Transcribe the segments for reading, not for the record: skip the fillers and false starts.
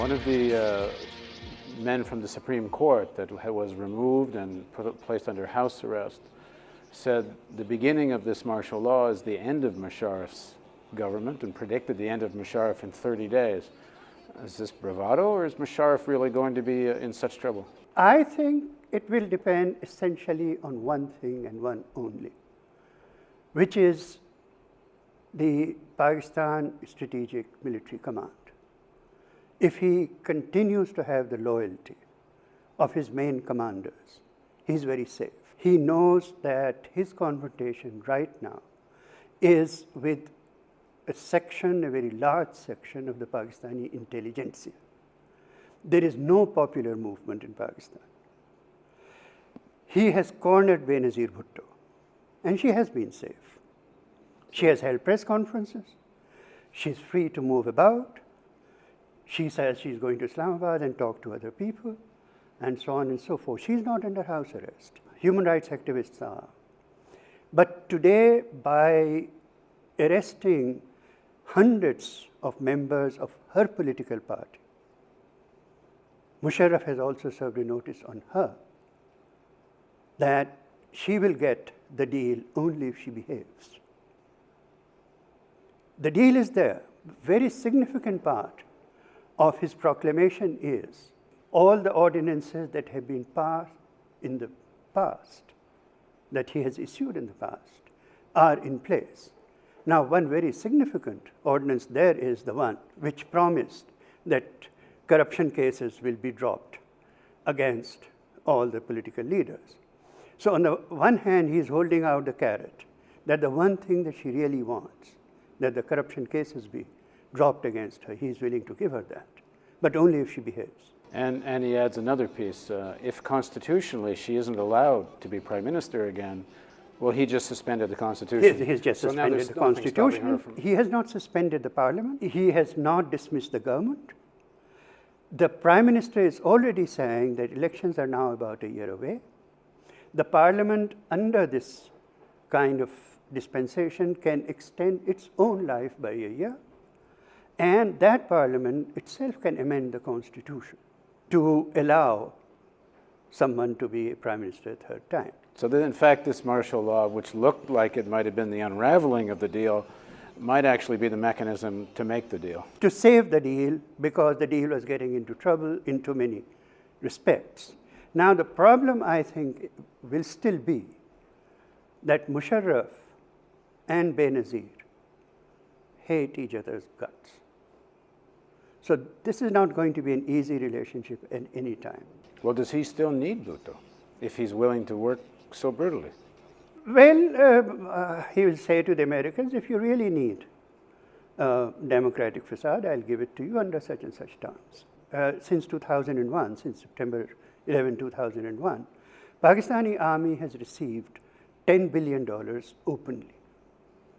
One of the men from the Supreme Court that was removed and placed under house arrest said the beginning of this martial law is the end of Musharraf's government and predicted the end of Musharraf in 30 days. Is this bravado, or is Musharraf really going to be in such trouble? I think it will depend essentially on one thing and one only, which is the Pakistan Strategic Military Command. If he continues to have the loyalty of his main commanders, he's very safe. He knows that his confrontation right now is with a section, a very large section of the Pakistani intelligentsia. There is no popular movement in Pakistan. He has cornered Benazir Bhutto, and she has been safe. She has held press conferences. She's free to move about. She says she's going to Islamabad and talk to other people, and so on and so forth. She's not under house arrest. Human rights activists are. But today, by arresting hundreds of members of her political party, Musharraf has also served a notice on her that she will get the deal only if she behaves. The deal is there. Very significant part of his proclamation is all the ordinances that have been passed in the past, that he has issued in the past, are in place. Now, one very significant ordinance there is the one which promised that corruption cases will be dropped against all the political leaders. So on the one hand, he is holding out the carrot that the one thing that she really wants, that the corruption cases be dropped against her, he is willing to give her that, but only if she behaves. And he adds another piece. If constitutionally she isn't allowed to be prime minister again, well, he just suspended the Constitution. He's just suspended the Constitution. He has not suspended the Parliament. He has not dismissed the government. The Prime Minister is already saying that elections are now about a year away. The Parliament, under this kind of dispensation, can extend its own life by a year. And that Parliament itself can amend the Constitution to allow someone to be Prime Minister a third time. So that in fact this martial law, which looked like it might have been the unraveling of the deal, might actually be the mechanism to make the deal. To save the deal, because the deal was getting into trouble in too many respects. Now the problem, I think, will still be that Musharraf and Benazir hate each other's guts. So this is not going to be an easy relationship at any time. Well, does he still need Bhutto if he's willing to work so brutally? Well, he will say to the Americans, if you really need a democratic facade, I'll give it to you under such and such terms. Since 2001, since September 11, 2001, Pakistani army has received $10 billion openly.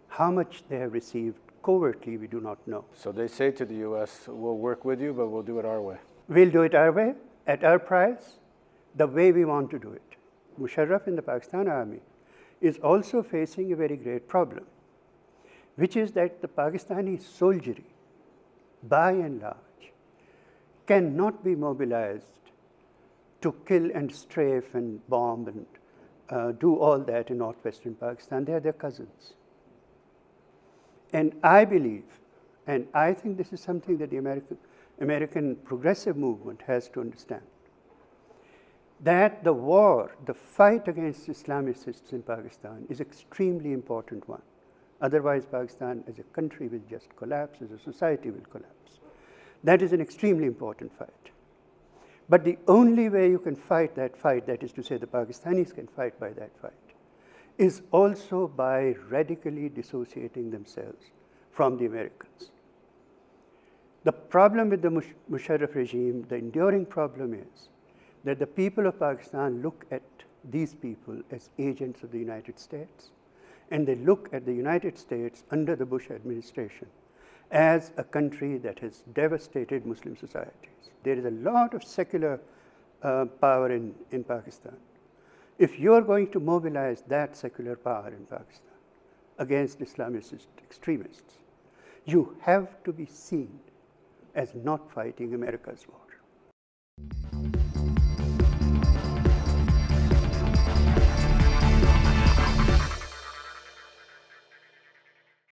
How much they have received covertly, we do not know. So they say to the US, we'll work with you, but we'll do it our way. We'll do it our way, at our price, the way we want to do it. Musharraf in the Pakistan army is also facing a very great problem, which is that the Pakistani soldiery, by and large, cannot be mobilized to kill and strafe and bomb and do all that in northwestern Pakistan. They are their cousins. And I believe, and I think this is something that the American progressive movement has to understand, that the war, the fight against Islamicists in Pakistan is extremely important one. Otherwise, Pakistan as a country will just collapse, as a society will collapse. That is an extremely important fight. But the only way you can fight, that is to say the Pakistanis can fight by that fight, is also by radically dissociating themselves from the Americans. The problem with the Musharraf regime, the enduring problem is that the people of Pakistan look at these people as agents of the United States, and they look at the United States under the Bush administration as a country that has devastated Muslim societies. There is a lot of secular power in Pakistan. If you are going to mobilize that secular power in Pakistan against Islamist extremists, you have to be seen as not fighting America's war.